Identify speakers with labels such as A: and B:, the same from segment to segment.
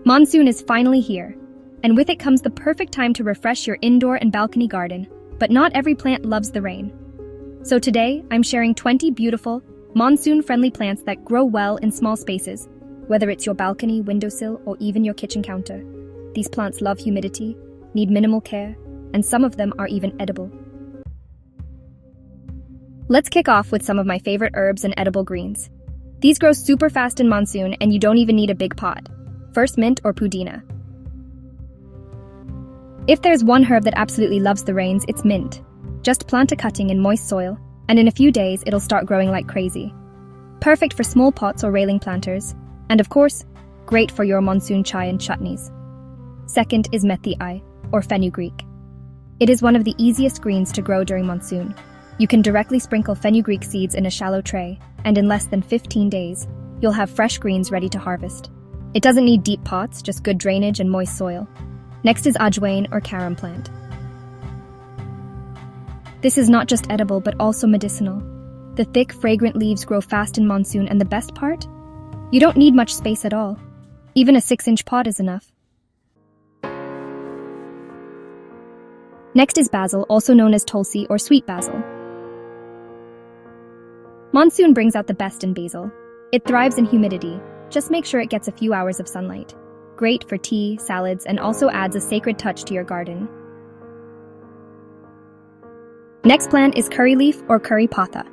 A: Monsoon is finally here, and with it comes the perfect time to refresh your indoor and balcony garden, but not every plant loves the rain. So today, I'm sharing 20 beautiful, monsoon-friendly plants that grow well in small spaces, whether it's your balcony, windowsill, or even your kitchen counter. These plants love humidity, need minimal care, and some of them are even edible. Let's kick off with some of my favorite herbs and edible greens. These grow super fast in monsoon and you don't even need a big pot. First, mint or pudina. If there's one herb that absolutely loves the rains, it's mint. Just plant a cutting in moist soil, and in a few days it'll start growing like crazy. Perfect for small pots or railing planters, and of course, great for your monsoon chai and chutneys. Second is methi, or fenugreek. It is one of the easiest greens to grow during monsoon. You can directly sprinkle fenugreek seeds in a shallow tray, and in less than 15 days, you'll have fresh greens ready to harvest. It doesn't need deep pots, just good drainage and moist soil. Next is ajwain or carom plant. This is not just edible, but also medicinal. The thick, fragrant leaves grow fast in monsoon, and the best part? You don't need much space at all. Even a 6-inch pot is enough. Next is basil, also known as tulsi or sweet basil. Monsoon brings out the best in basil. It thrives in humidity. Just make sure it gets a few hours of sunlight. Great for tea, salads, and also adds a sacred touch to your garden. Next plant is curry leaf or curry patha.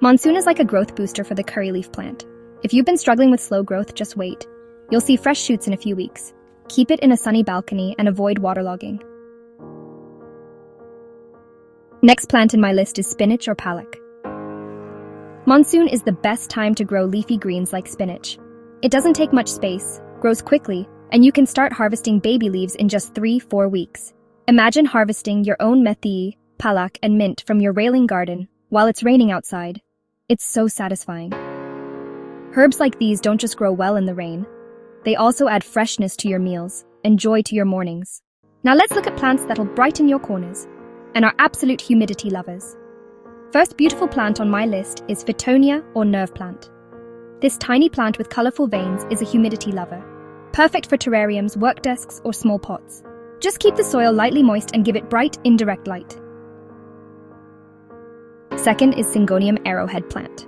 A: Monsoon is like a growth booster for the curry leaf plant. If you've been struggling with slow growth, just wait. You'll see fresh shoots in a few weeks. Keep it in a sunny balcony and avoid waterlogging. Next plant in my list is spinach or palak. Monsoon is the best time to grow leafy greens like spinach. It doesn't take much space, grows quickly, and you can start harvesting baby leaves in just 3-4 weeks. Imagine harvesting your own methi, palak, and mint from your railing garden while it's raining outside. It's so satisfying. Herbs like these don't just grow well in the rain. They also add freshness to your meals and joy to your mornings. Now let's look at plants that'll brighten your corners and are absolute humidity lovers. First beautiful plant on my list is Fittonia or nerve plant. This tiny plant with colorful veins is a humidity lover. Perfect for terrariums, work desks, or small pots. Just keep the soil lightly moist and give it bright, indirect light. Second is Syngonium arrowhead plant.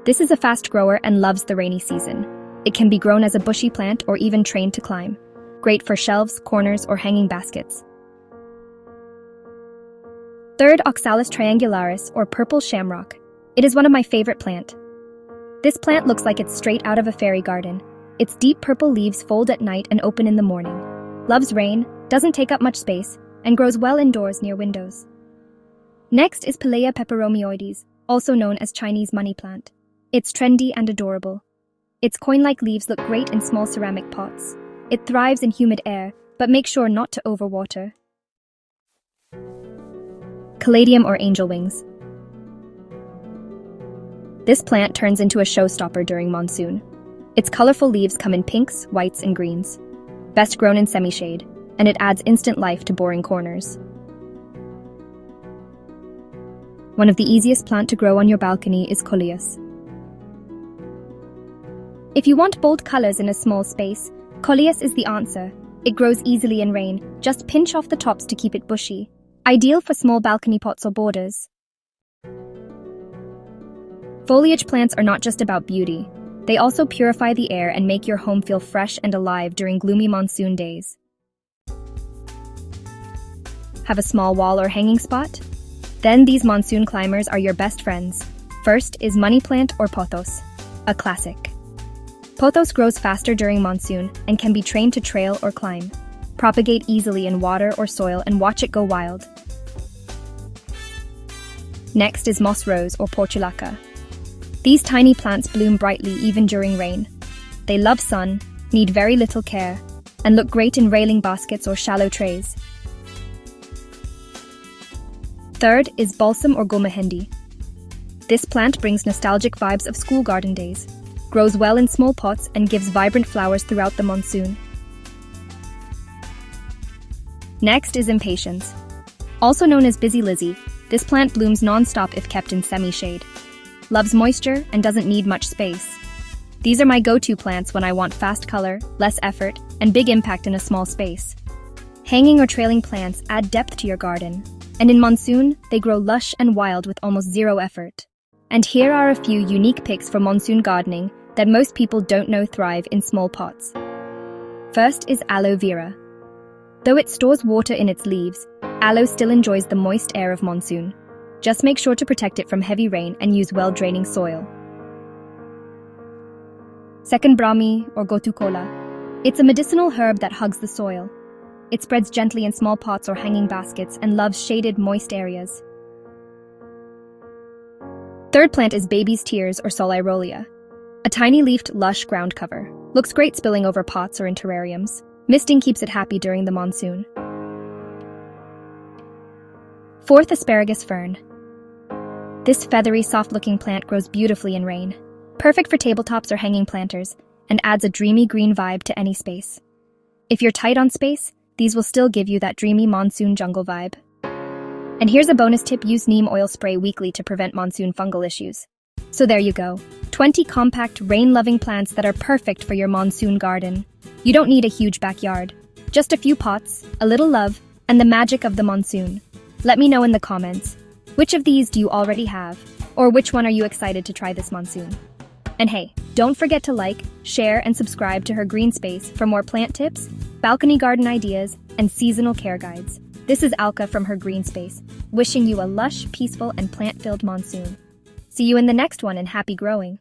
A: This is a fast grower and loves the rainy season. It can be grown as a bushy plant or even trained to climb. Great for shelves, corners, or hanging baskets. Third, Oxalis triangularis or purple shamrock. It is one of my favorite plants. This plant looks like it's straight out of a fairy garden. Its deep purple leaves fold at night and open in the morning. Loves rain, doesn't take up much space, and grows well indoors near windows. Next is Pilea peperomioides, also known as Chinese money plant. It's trendy and adorable. Its coin-like leaves look great in small ceramic pots. It thrives in humid air, but make sure not to overwater. Caladium or angel wings. This plant turns into a showstopper during monsoon. Its colorful leaves come in pinks, whites, and greens. Best grown in semi-shade, and it adds instant life to boring corners. One of the easiest plants to grow on your balcony is coleus. If you want bold colors in a small space, coleus is the answer. It grows easily in rain. Just pinch off the tops to keep it bushy. Ideal for small balcony pots or borders. Foliage plants are not just about beauty. They also purify the air and make your home feel fresh and alive during gloomy monsoon days. Have a small wall or hanging spot? Then these monsoon climbers are your best friends. First is money plant or pothos, a classic. Pothos grows faster during monsoon and can be trained to trail or climb. Propagate easily in water or soil and watch it go wild. Next is moss rose or portulaca. These tiny plants bloom brightly even during rain. They love sun, need very little care, and look great in railing baskets or shallow trays. Third is balsam or gulmehendi. This plant brings nostalgic vibes of school garden days, grows well in small pots, and gives vibrant flowers throughout the monsoon. Next is Impatiens. Also known as Busy Lizzie, this plant blooms non-stop if kept in semi-shade. Loves moisture and doesn't need much space. These are my go-to plants when I want fast color, less effort, and big impact in a small space. Hanging or trailing plants add depth to your garden, and in Monsoon, they grow lush and wild with almost zero effort. And here are a few unique picks for monsoon gardening that most people don't know thrive in small pots. First is aloe vera. Though it stores water in its leaves, aloe still enjoys the moist air of monsoon. Just make sure to protect it from heavy rain and use well-draining soil. Second, brahmi or gotukola. It's a medicinal herb that hugs the soil. It spreads gently in small pots or hanging baskets and loves shaded, moist areas. Third plant is baby's tears or solirolia. A tiny-leafed, lush ground cover. Looks great spilling over pots or in terrariums. Misting keeps it happy during the monsoon. Fourth, asparagus fern. This feathery, soft-looking plant grows beautifully in rain. Perfect for tabletops or hanging planters, and adds a dreamy green vibe to any space. If you're tight on space, these will still give you that dreamy monsoon jungle vibe. And here's a bonus tip: use neem oil spray weekly to prevent monsoon fungal issues. So there you go, 20 compact, rain-loving plants that are perfect for your monsoon garden. You don't need a huge backyard. Just a few pots, a little love, and the magic of the monsoon. Let me know in the comments, which of these do you already have? Or which one are you excited to try this monsoon? And hey, don't forget to like, share, and subscribe to her green space for more plant tips, balcony garden ideas, and seasonal care guides. This is Alka from her green space, wishing you a lush, peaceful, and plant-filled monsoon. See you in the next one, and happy growing!